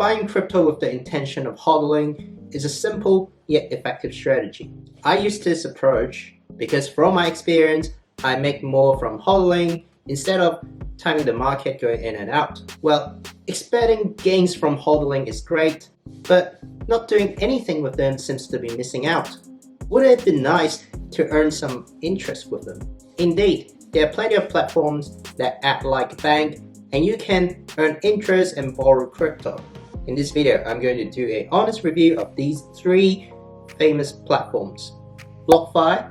Buying crypto with the intention of hodling is a simple yet effective strategy. I use this approach because from my experience, I make more from hodling instead of timing the market going in and out. Well, expecting gains from hodling is great, but not doing anything with them seems to be missing out. Wouldn't it be nice to earn some interest with them? Indeed, there are plenty of platforms that act like a bank and you can earn interest and borrow crypto. In this video, I'm going to do an honest review of these three famous platforms: BlockFi,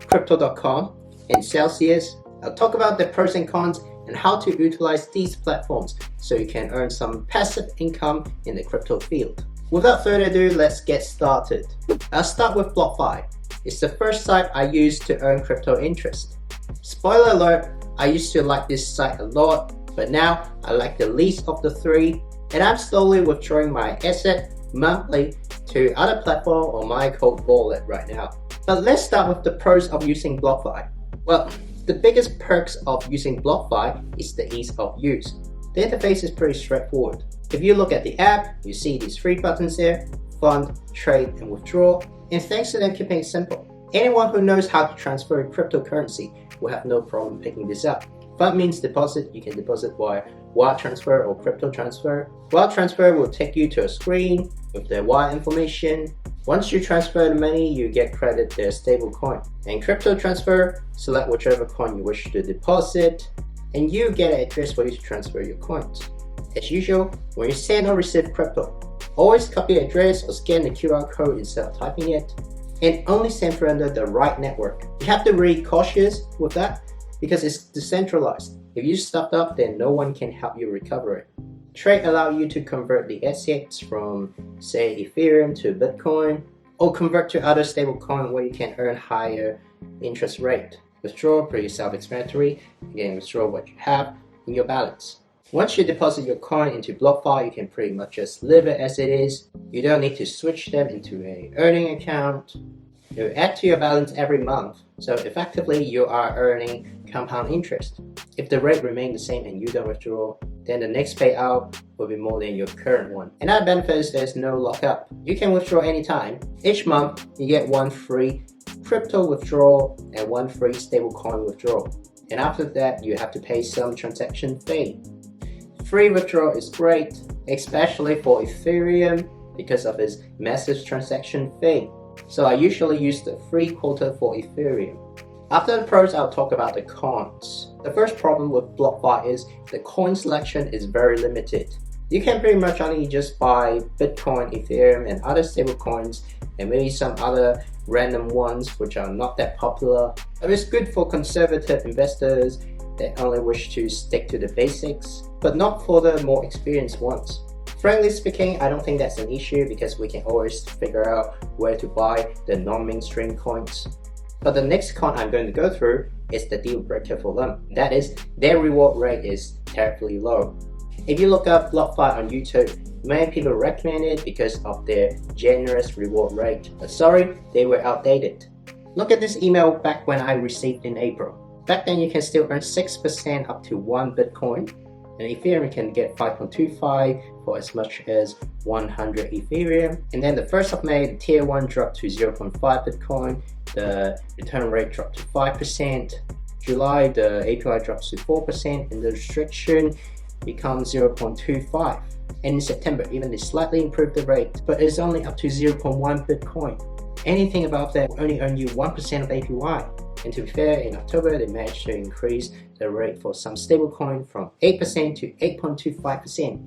Crypto.com, and Celcius. I'll talk about the pros and cons and how to utilize these platforms so you can earn some passive income in the crypto field. Without further ado, let's get started. I'll start with BlockFi. It's the first site I use to earn crypto interest. Spoiler alert, I used to like this site a lot, but now I like the least of the three, and I'm slowly withdrawing my asset monthly to other platform or my cold wallet right now. But let's start with the pros of using BlockFi. Well, the biggest perks of using BlockFi is the ease of use. The interface is pretty straightforward. If you look at the app, you see these three buttons here: fund, trade, and withdraw. And thanks to them keeping it simple, anyone who knows how to transfer cryptocurrency will have no problem picking this up. Fund means deposit. You can deposit via wire transfer or crypto transfer. Wire transfer will take you to a screen with the wire information. Once you transfer the money, you get credit their stable coin. And crypto transfer, select whichever coin you wish to deposit, and you get an address for you to transfer your coins. As usual, when you send or receive crypto, always copy the address or scan the QR code instead of typing it, and only send through under the right network. You have to be really cautious with that because it's decentralized. If you stuffed up, then no one can help you recover it. Trade allows you to convert the assets from, say, Ethereum to Bitcoin, or convert to other stablecoin where you can earn higher interest rate. Withdraw, pretty self-explanatory. You can withdraw what you have in your balance. Once you deposit your coin into BlockFi, you can pretty much just leave it as it is. You don't need to switch them into an earning account. You add to your balance every month, so effectively you are earning compound interest. If the rate remains the same and you don't withdraw, then the next payout will be more than your current one. Another benefit is there's no lockup. You can withdraw anytime. Each month, you get one free crypto withdrawal and one free stablecoin withdrawal. And after that, you have to pay some transaction fee. Free withdrawal is great, especially for Ethereum because of its massive transaction fee. So I usually use the free quota for Ethereum. After the pros, I'll talk about the cons. The first problem with BlockFi is the coin selection is very limited. You can pretty much only just buy Bitcoin, Ethereum, and other stable coins, and maybe some other random ones which are not that popular. But it's good for conservative investors that only wish to stick to the basics, but not for the more experienced ones. Frankly speaking, I don't think that's an issue because we can always figure out where to buy the non-mainstream coins. But the next con I'm going to go through is the deal breaker for them. That is, their reward rate is terribly low. If you look up BlockFi on YouTube, many people recommend it because of their generous reward rate. But sorry, they were outdated. Look at this email back when I received in April. Back then you can still earn 6% up to 1 Bitcoin, and Ethereum can get 5.25 for as much as 100 Ethereum. And then the 1st of May, the tier 1 dropped to 0.5 Bitcoin, the return rate dropped to 5%. July, the APY drops to 4%, and the restriction becomes 0.25. And in September, even they slightly improved the rate, but it's only up to 0.1 Bitcoin. Anything above that will only earn you 1% of APY. And to be fair, in October, they managed to increase the rate for some stablecoin from 8% to 8.25%.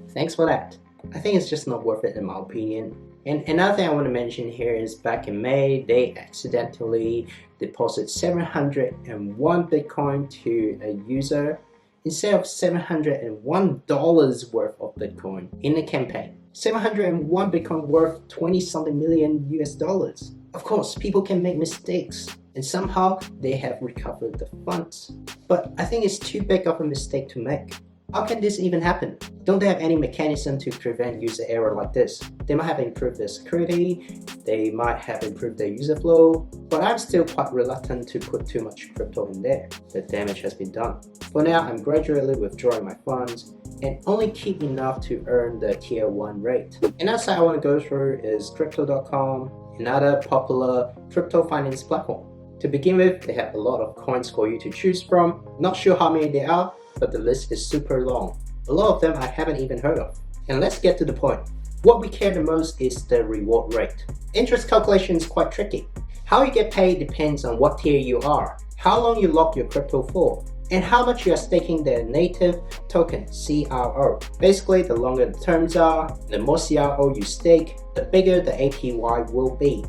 Thanks for that. I think it's just not worth it in my opinion. And another thing I want to mention here is back in May, they accidentally deposited 701 Bitcoin to a user instead of $701 worth of Bitcoin in the campaign. 701 Bitcoin worth 20-something million US dollars. Of course, people can make mistakes, and somehow they have recovered the funds. But I think it's too big of a mistake to make. How can this even happen? Don't they have any mechanism to prevent user error like this? They might have improved their security, they might have improved their user flow, but I'm still quite reluctant to put too much crypto in there. The damage has been done. For now, I'm gradually withdrawing my funds, and only keep enough to earn the tier 1 rate. Another site I want to go through is crypto.com, another popular crypto finance platform. To begin with, they have a lot of coins for you to choose from. Not sure how many there are, but the list is super long. A lot of them I haven't even heard of. And let's get to the point. What we care the most is the reward rate. Interest calculation is quite tricky. How you get paid depends on what tier you are, how long you lock your crypto for, and how much you are staking their native token, CRO. Basically, the longer the terms are, the more CRO you stake, the bigger the APY will be.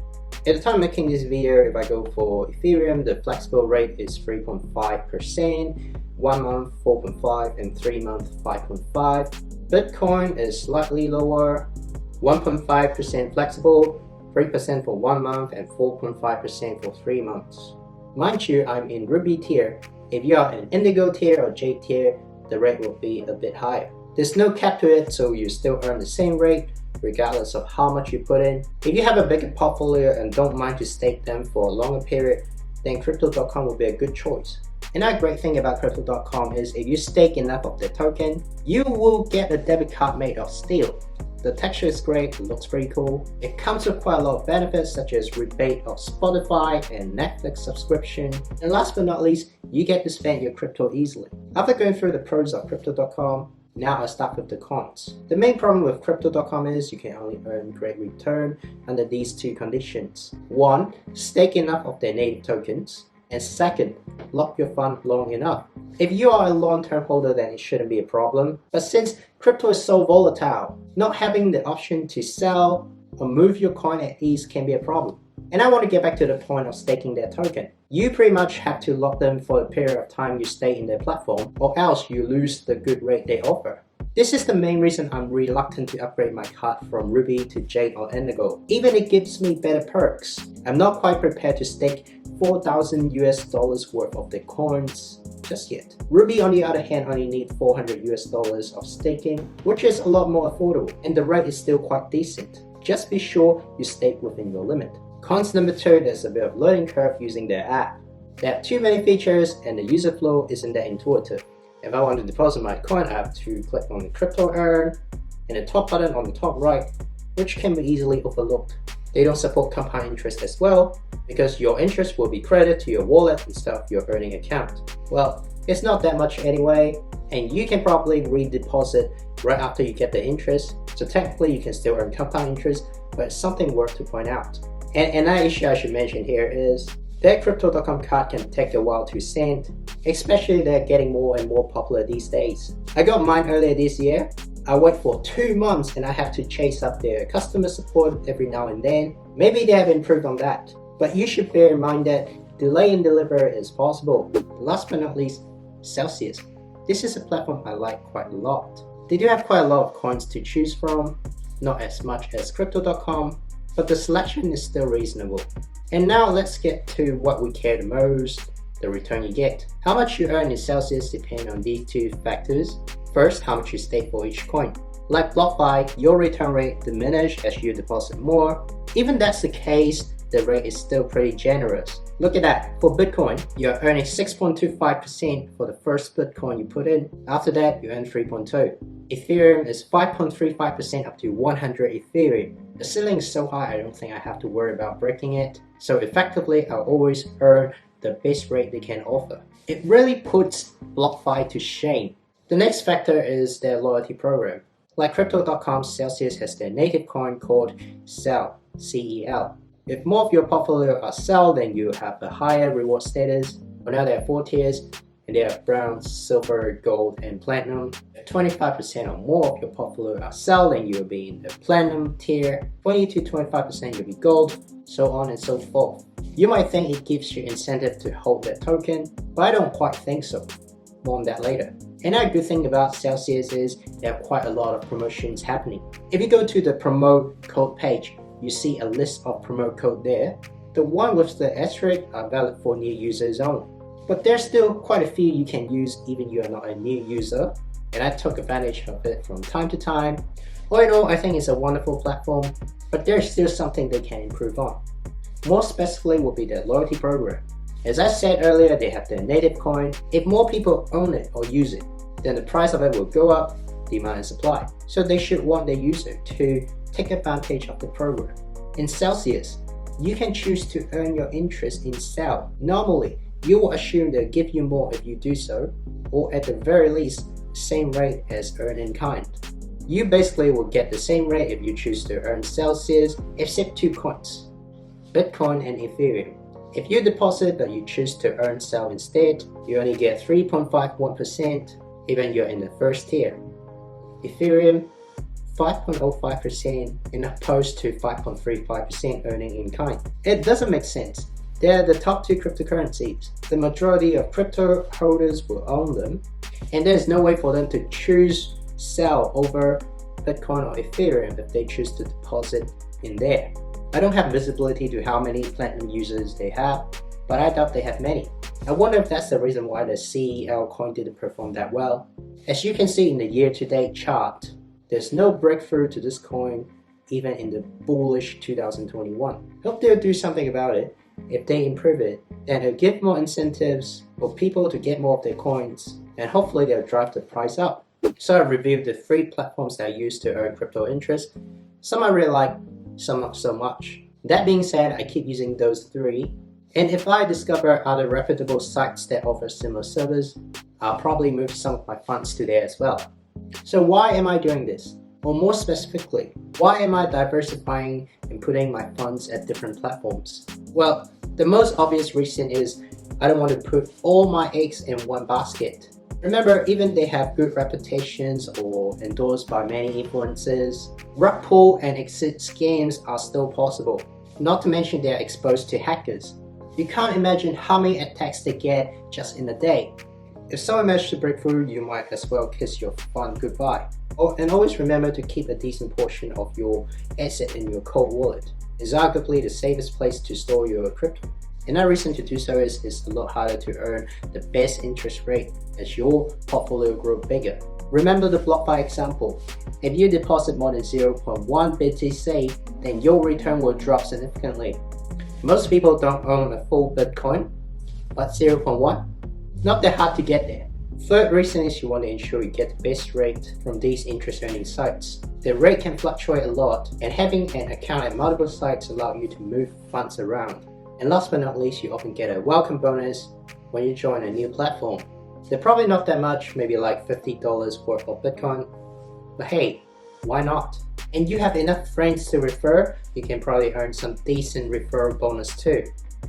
At the time making this video, if I go for Ethereum, the flexible rate is 3.5%, 1 month 4.5%, and 3 months 5.5%. Bitcoin is slightly lower, 1.5% flexible, 3% for 1 month, and 4.5% for 3 months. Mind you, I'm in Ruby tier. If you are in Indigo tier or Jade tier, the rate will be a bit higher. There's no cap to it, so you still earn the same rate regardless of how much you put in. If you have a bigger portfolio and don't mind to stake them for a longer period, then crypto.com will be a good choice. Another great thing about crypto.com is if you stake enough of the token, you will get a debit card made of steel. The texture is great, it looks pretty cool. It comes with quite a lot of benefits such as rebate of Spotify and Netflix subscription. And last but not least, you get to spend your crypto easily. After going through the pros of crypto.com, now I'll start with the cons. The main problem with crypto.com is you can only earn great return under these two conditions. 1. Stake enough of their native tokens. And 2nd, lock your fund long enough. If you are a long-term holder, then it shouldn't be a problem. But since crypto is so volatile, not having the option to sell or move your coin at ease can be a problem. And I want to get back to the point of staking their token. You pretty much have to lock them for the period of time you stay in their platform, or else you lose the good rate they offer. This is the main reason I'm reluctant to upgrade my card from Ruby to Jade or Indigo. Even it gives me better perks. I'm not quite prepared to stake $4,000 worth of the coins just yet. Ruby on the other hand only needs $400 of staking, which is a lot more affordable, and the rate is still quite decent. Just be sure you stake within your limit. Cons number 2, there's a bit of learning curve using their app. They have too many features and the user flow isn't that intuitive. If I want to deposit my coin, I have to click on the crypto earn and the top button on the top right, which can be easily overlooked. They don't support compound interest as well, because your interest will be credited to your wallet instead of your earning account. Well, it's not that much anyway, and you can probably redeposit right after you get the interest, so technically you can still earn compound interest, but it's something worth to point out. And another issue I should mention here is that crypto.com card can take a while to send, especially they're getting more and more popular these days. I got mine earlier this year. I wait for 2 months and I have to chase up their customer support every now and then. Maybe they have improved on that, but you should bear in mind that delay in delivery is possible. Last but not least, Celcius. This is a platform I like quite a lot. They do have quite a lot of coins to choose from, not as much as crypto.com, but the selection is still reasonable. And now let's get to what we care the most, the return you get. How much you earn in Celcius depends on these two factors. First, how much you stake for each coin. Like BlockFi, your return rate diminishes as you deposit more. Even that's the case, the rate is still pretty generous. Look at that, for Bitcoin, you're earning 6.25% for the first Bitcoin you put in. After that, you earn 3.2%. Ethereum is 5.35% up to 100 Ethereum. The ceiling is so high I don't think I have to worry about breaking it. So effectively, I'll always earn the best rate they can offer. It really puts BlockFi to shame. The next factor is their loyalty program. Like Crypto.com, Celcius has their native coin called Cel, C-E-L. If more of your portfolio are Cel, then you have a higher reward status. But now there are 4 tiers, and they have bronze, silver, gold, and platinum. If 25% or more of your portfolio are Cel, then you'll be in the platinum tier. 20 to 25% you'll be gold, so on and so forth. You might think it gives you incentive to hold that token, but I don't quite think so. More on that later. Another good thing about Celcius is there are quite a lot of promotions happening. If you go to the promote code page, you see a list of promote code there. The one with the asterisk are valid for new users only. But there's still quite a few you can use even you are not a new user, and I took advantage of it from time to time. All in all, I think it's a wonderful platform, but there's still something they can improve on. More specifically will be their loyalty program. As I said earlier, they have their native coin. If more people own it or use it, then the price of it will go up, demand and supply. So they should want their user to take advantage of the program. In Celcius, you can choose to earn your interest in Cel. Normally, you will assume they'll give you more if you do so, or at the very least, same rate as earn in kind. You basically will get the same rate if you choose to earn Celcius, except 2 coins, Bitcoin and Ethereum. If you deposit but you choose to earn Cel instead, you only get 3.51%, even you're in the first tier. Ethereum, 5.05% in opposed to 5.35% earning in kind. It doesn't make sense. They're the top 2 cryptocurrencies. The majority of crypto holders will own them, and there's no way for them to choose Cel over Bitcoin or Ethereum if they choose to deposit in there. I don't have visibility to how many Platinum users they have, but I doubt they have many. I wonder if that's the reason why the CEL coin didn't perform that well. As you can see in the year-to-date chart, there's no breakthrough to this coin even in the bullish 2021. Hope they'll do something about it. If they improve it, then it'll give more incentives for people to get more of their coins, and hopefully they'll drive the price up. So I've reviewed the 3 platforms that I use to earn crypto interest. Some I really like, some not so much. That being said, I keep using those 3, and if I discover other reputable sites that offer similar service, I'll probably move some of my funds to there as well. So why am I doing this? Or more specifically, why am I diversifying and putting my funds at different platforms? Well, the most obvious reason is I don't want to put all my eggs in one basket. Remember, even they have good reputations or endorsed by many influencers, rug pull and exit scams are still possible. Not to mention they are exposed to hackers. You can't imagine how many attacks they get just in a day. If someone manages to break through, you might as well kiss your fund goodbye. Oh, and always remember to keep a decent portion of your asset in your cold wallet. It's arguably the safest place to store your crypto. Another reason to do so is it's a lot harder to earn the best interest rate as your portfolio grows bigger. Remember the BlockFi example. If you deposit more than 0.1 BTC, then your return will drop significantly. Most people don't own a full Bitcoin, but 0.1? Not that hard to get there. Third reason is you want to ensure you get the best rate from these interest earning sites. The rate can fluctuate a lot, and having an account at multiple sites allows you to move funds around. And last but not least, you often get a welcome bonus when you join a new platform. They're probably not that much, maybe like $50 worth of Bitcoin, but hey, why not? And you have enough friends to refer, you can probably earn some decent referral bonus too.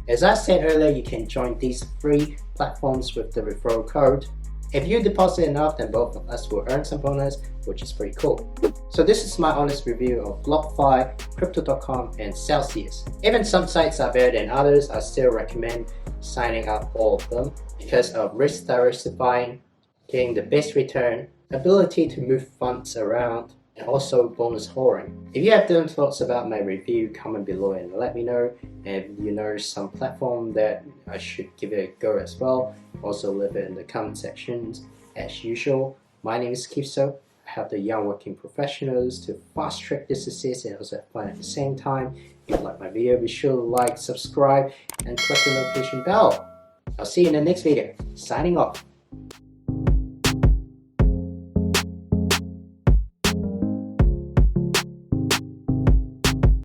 As I said earlier, you can join these 3 platforms with the referral code. If you deposit enough, then both of us will earn some bonus, which is pretty cool. So this is my honest review of BlockFi, Crypto.com, and Celcius. Even some sites are better than others, I still recommend signing up all of them because of risk diversifying, getting the best return, ability to move funds around, and also bonus hoarding. If you have different thoughts about my review, comment below and let me know. And if you know some platform that I should give it a go as well, also leave it in the comment sections. As usual, my name is Kipso. I help the young working professionals to fast track their success and also have fun at the same time. If you like my video, be sure to like, subscribe, and click the notification bell. I'll see you in the next video. Signing off.